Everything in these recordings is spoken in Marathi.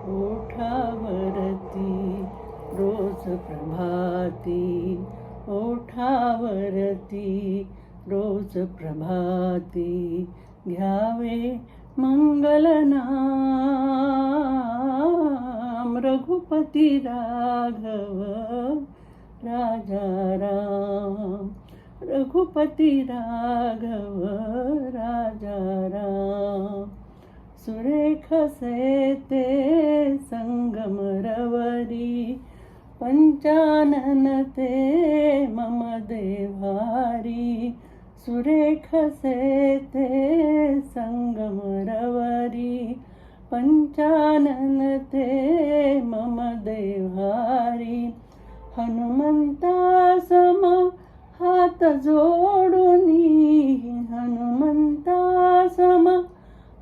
ओठावरती रोज प्रभाती, ओठावरती रोज प्रभाती, घ्यावे मंगल नाम, रघुपती राघव राजा राम, रघुपती राघव राजा राम. सुरेख सेते संगम रवरी, पंचानन ते मम देवारी. सुरेख सेते संगम रवरी, पंचानन ते मम देवारी. हनुमंता सम हात जोडुनी, हनुमंता सम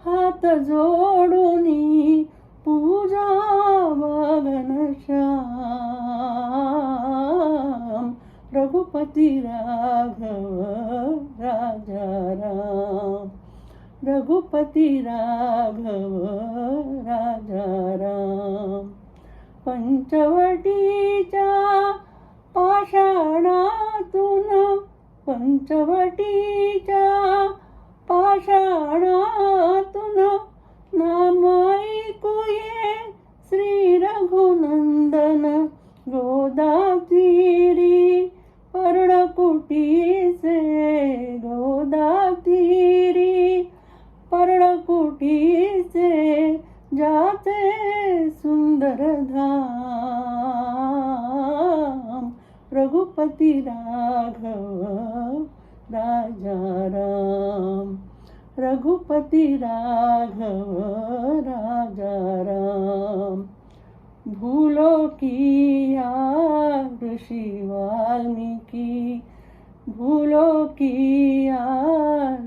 हात जोडुनी, पूजावा घनश्याम. रघुपती राघव राजा राम, रघुपती राघव राजा राम. पंचवटीच्या पाषाणातून, पंचवटीच्या पाषाणातून नाम ऐकूये श्री रघुनंदन. गोदातीरी पर्णकुटीचे, गोदातीरी पर्णकुटीचे, जाते सुंदर धाम. रघुपती राघव राजा राम, रघुपती राघव राजा राम. भूलोकिया ऋषी वाल्मीकि, भूलोकिया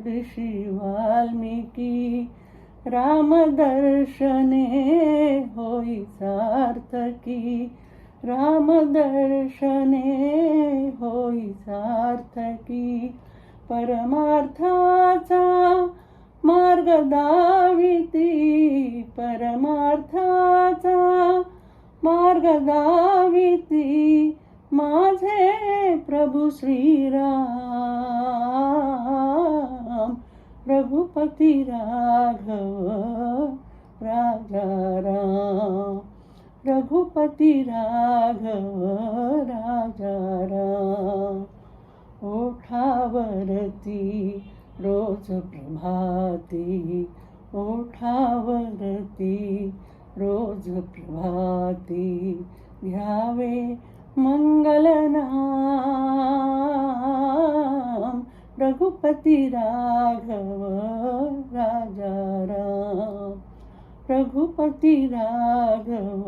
ऋषि वाल्मीकि. राम दर्शने होई सार्थकी, राम दर्शने होई सार्थकी. परमार्थाचा मार्ग दाविती, परमार्थाचा मार्ग दाविती. माझे प्रभु श्रीराम, रघुपती राघव राजा राम, रघुपती राघव राजा राम. ओठावरती रोज प्रभाती, ओठावरती रोज प्रभाती, घ्यावे मंगल नाम. रघुपती राघव राजा राम, रघुपती राघव